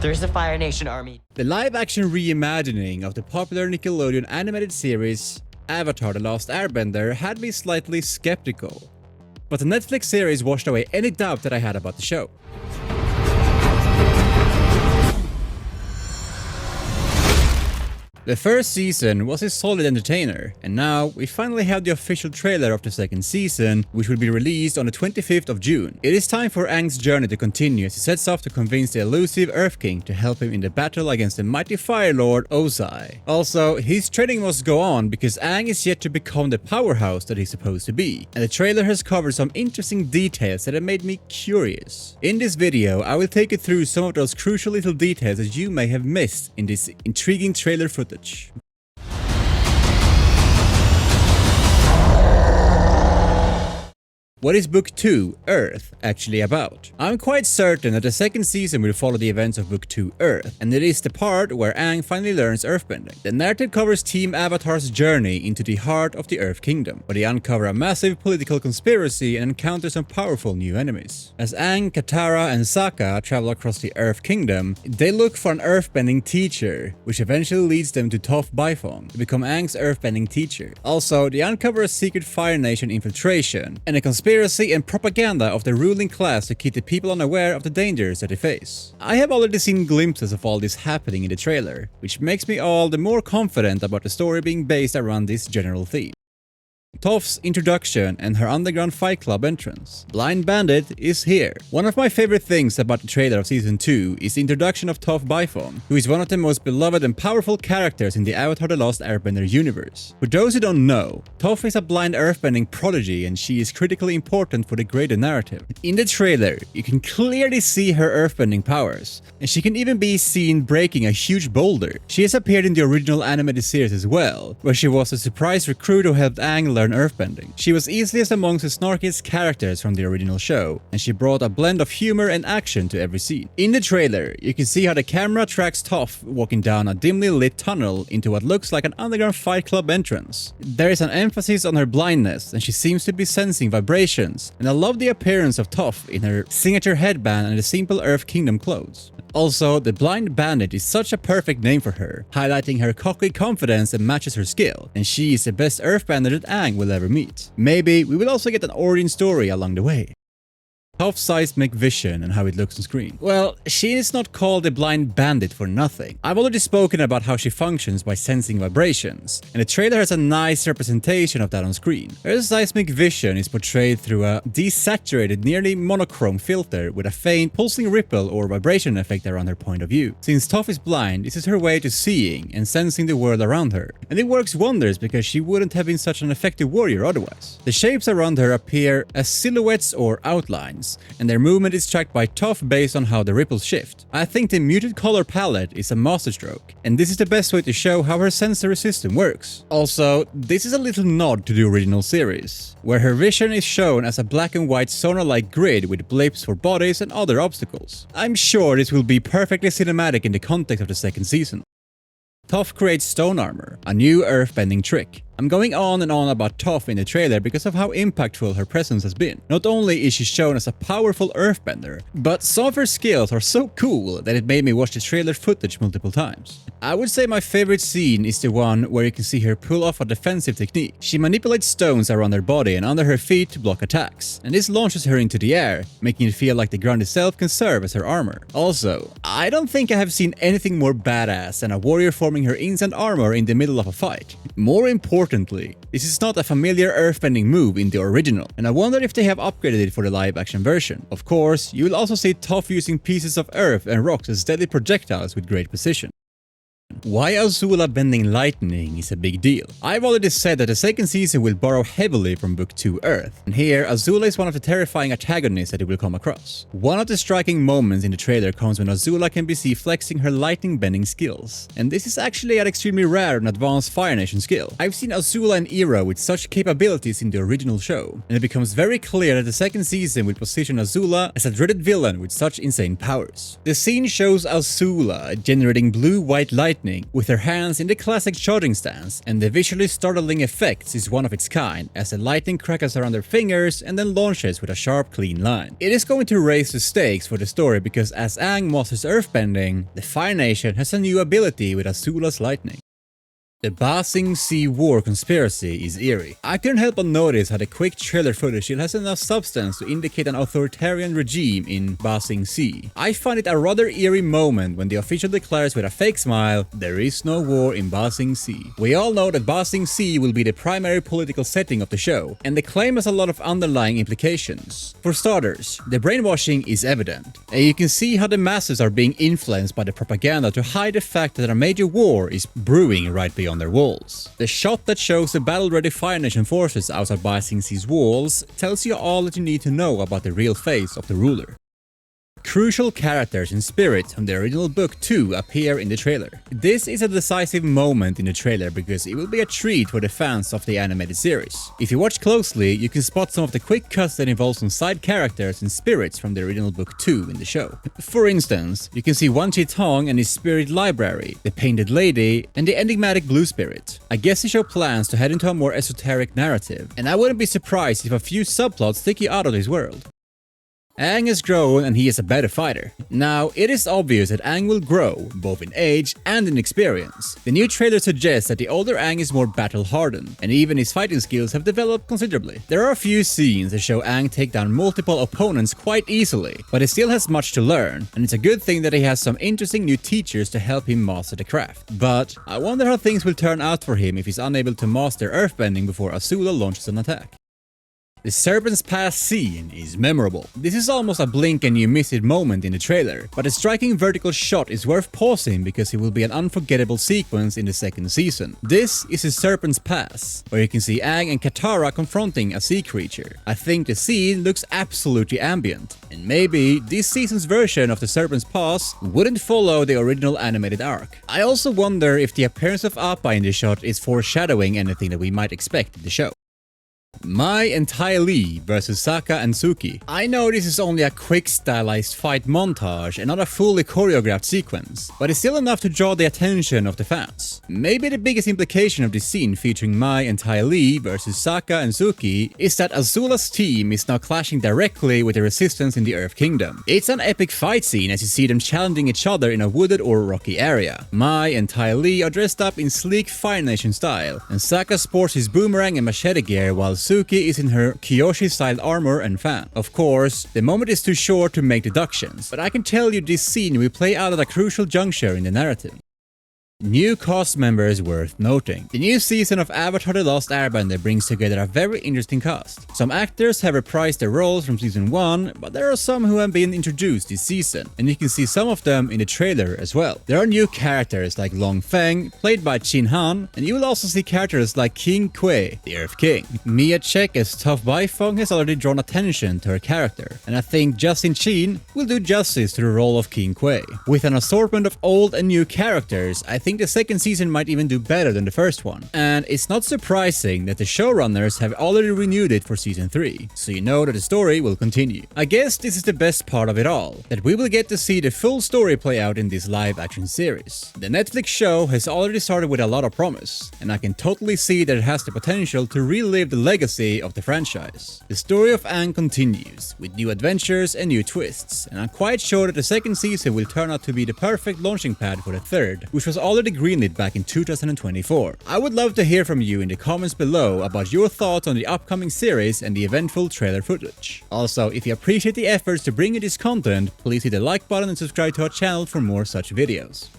There's the Fire Nation army. The live-action reimagining of the popular Nickelodeon animated series Avatar: The Last Airbender had me slightly skeptical, but the Netflix series washed away any doubt that I had about the show. The first season was a solid entertainer, and now we finally have the official trailer of the second season, which will be released on the 25th of June. It is time for Aang's journey to continue as he sets off to convince the elusive Earth King to help him in the battle against the mighty Fire Lord Ozai. Also, his training must go on because Aang is yet to become the powerhouse that he's supposed to be, and the trailer has covered some interesting details that have made me curious. In this video, I will take you through some of those crucial little details that you may have missed in this intriguing trailer footage. What is Book 2, Earth, actually about? I'm quite certain that the second season will follow the events of Book 2, Earth, and it is the part where Aang finally learns earthbending. The narrative covers Team Avatar's journey into the heart of the Earth Kingdom, where they uncover a massive political conspiracy and encounter some powerful new enemies. As Aang, Katara, and Sokka travel across the Earth Kingdom, they look for an earthbending teacher, which eventually leads them to Toph to become Aang's earthbending teacher. Also, they uncover a secret Fire Nation infiltration, and a conspiracy and propaganda of the ruling class to keep the people unaware of the dangers that they face. I have already seen glimpses of all this happening in the trailer, which makes me all the more confident about the story being based around this general theme. Toph's introduction and her underground fight club entrance. Blind Bandit is here. One of my favorite things about the trailer of Season 2 is the introduction of Toph, who is one of the most beloved and powerful characters in the Avatar: The Last Airbender universe. For those who don't know, Toph is a blind earthbending prodigy and she is critically important for the greater narrative. In the trailer, you can clearly see her earthbending powers, and she can even be seen breaking a huge boulder. She has appeared in the original animated series as well, where she was a surprise recruit who helped Aang learn earthbending. She was easiest amongst the snarkiest characters from the original show, and she brought a blend of humor and action to every scene. In the trailer, you can see how the camera tracks Toph walking down a dimly lit tunnel into what looks like an underground fight club entrance. There is an emphasis on her blindness, and she seems to be sensing vibrations, and I love the appearance of Toph in her signature headband and the simple Earth Kingdom clothes. Also, the Blind Bandit is such a perfect name for her, highlighting her cocky confidence and matches her skill, and she is the best earthbender that Aang will ever meet. Maybe we will also get an origin story along the way. Toph's seismic vision and how it looks on screen. Well, she is not called the Blind Bandit for nothing. I've already spoken about how she functions by sensing vibrations, and the trailer has a nice representation of that on screen. Her seismic vision is portrayed through a desaturated, nearly monochrome filter with a faint pulsing ripple or vibration effect around her point of view. Since Toph is blind, this is her way to seeing and sensing the world around her, and it works wonders because she wouldn't have been such an effective warrior otherwise. The shapes around her appear as silhouettes or outlines, and their movement is tracked by Toph based on how the ripples shift. I think the muted color palette is a masterstroke, and this is the best way to show how her sensory system works. Also, this is a little nod to the original series, where her vision is shown as a black and white sonar-like grid with blips for bodies and other obstacles. I'm sure this will be perfectly cinematic in the context of the second season. Toph creates stone armor, a new earthbending trick. I'm going on and on about Toph in the trailer because of how impactful her presence has been. Not only is she shown as a powerful earthbender, but some of her skills are so cool that it made me watch the trailer footage multiple times. I would say my favorite scene is the one where you can see her pull off a defensive technique. She manipulates stones around her body and under her feet to block attacks, and this launches her into the air, making it feel like the ground itself can serve as her armor. Also, I don't think I have seen anything more badass than a warrior forming her instant armor in the middle of a fight. More importantly, this is not a familiar earthbending move in the original, and I wonder if they have upgraded it for the live-action version. Of course, you will also see Toph using pieces of earth and rocks as deadly projectiles with great precision. Why Azula bending lightning is a big deal. I've already said that the second season will borrow heavily from Book 2 Earth, and here Azula is one of the terrifying antagonists that you will come across. One of the striking moments in the trailer comes when Azula can be seen flexing her lightning bending skills, and this is actually an extremely rare and advanced Fire Nation skill. I've seen Azula and Ero with such capabilities in the original show, and it becomes very clear that the second season will position Azula as a dreaded villain with such insane powers. The scene shows Azula generating blue-white light lightning with her hands in the classic charging stance, and the visually startling effects is one of its kind as the lightning crackles around her fingers and then launches with a sharp clean line. It is going to raise the stakes for the story because as Aang masters earthbending, the Fire Nation has a new ability with Azula's lightning. The Ba Sing Se war conspiracy is eerie. I couldn't help but notice how the quick trailer footage still has enough substance to indicate an authoritarian regime in Ba Sing Se. I find it a rather eerie moment when the official declares with a fake smile, "There is no war in Ba Sing Se." We all know that Ba Sing Se will be the primary political setting of the show, and the claim has a lot of underlying implications. For starters, the brainwashing is evident, and you can see how the masses are being influenced by the propaganda to hide the fact that a major war is brewing right beyond on their walls. The shot that shows the battle-ready Fire Nation forces outside Ba Sing Se's walls tells you all that you need to know about the real face of the ruler. Crucial characters and spirits from the original book 2 appear in the trailer. This is a decisive moment in the trailer because it will be a treat for the fans of the animated series. If you watch closely, you can spot some of the quick cuts that involve some side characters and spirits from the original book 2 in the show. For instance, you can see Wan Chi Tong and his spirit library, the Painted Lady, and the enigmatic Blue Spirit. I guess the show plans to head into a more esoteric narrative, and I wouldn't be surprised if a few subplots take you out of this world. Aang has grown and he is a better fighter. Now, it is obvious that Aang will grow, both in age and in experience. The new trailer suggests that the older Aang is more battle-hardened, and even his fighting skills have developed considerably. There are a few scenes that show Aang take down multiple opponents quite easily, but he still has much to learn, and it's a good thing that he has some interesting new teachers to help him master the craft. But I wonder how things will turn out for him if he's unable to master earthbending before Azula launches an attack. The Serpent's Pass scene is memorable. This is almost a blink and you miss it moment in the trailer, but the striking vertical shot is worth pausing because it will be an unforgettable sequence in the second season. This is the Serpent's Pass, where you can see Aang and Katara confronting a sea creature. I think the scene looks absolutely ambient, and maybe this season's version of the Serpent's Pass wouldn't follow the original animated arc. I also wonder if the appearance of Appa in the shot is foreshadowing anything that we might expect in the show. Mai and Ty Lee versus Sokka and Suki. I know this is only a quick stylized fight montage and not a fully choreographed sequence, but it's still enough to draw the attention of the fans. Maybe the biggest implication of this scene featuring Mai and Ty Lee versus Sokka and Suki is that Azula's team is now clashing directly with the resistance in the Earth Kingdom. It's an epic fight scene as you see them challenging each other in a wooded or rocky area. Mai and Ty Lee are dressed up in sleek Fire Nation style, and Sokka sports his boomerang and machete gear while Suki is in her Kyoshi-style armor and fan. Of course, the moment is too short to make deductions, but I can tell you this scene will play out at a crucial juncture in the narrative. New cast members worth noting. The new season of Avatar: The Last Airbender brings together a very interesting cast. Some actors have reprised their roles from season 1, but there are some who have been introduced this season, and you can see some of them in the trailer as well. There are new characters like Long Feng, played by Chin Han, and you will also see characters like King Kui, the Earth King. Mia Chek as Toph Baifeng has already drawn attention to her character, and I think Justin Chin will do justice to the role of King Kui. With an assortment of old and new characters, I think the second season might even do better than the first one. And it's not surprising that the showrunners have already renewed it for season 3, so you know that the story will continue. I guess this is the best part of it all, that we will get to see the full story play out in this live action series. The Netflix show has already started with a lot of promise, and I can totally see that it has the potential to relive the legacy of the franchise. The story of Aang continues, with new adventures and new twists, and I'm quite sure that the second season will turn out to be the perfect launching pad for the third, which was already greenlit back in 2024. I would love to hear from you in the comments below about your thoughts on the upcoming series and the eventful trailer footage. Also, if you appreciate the efforts to bring you this content, please hit the like button and subscribe to our channel for more such videos.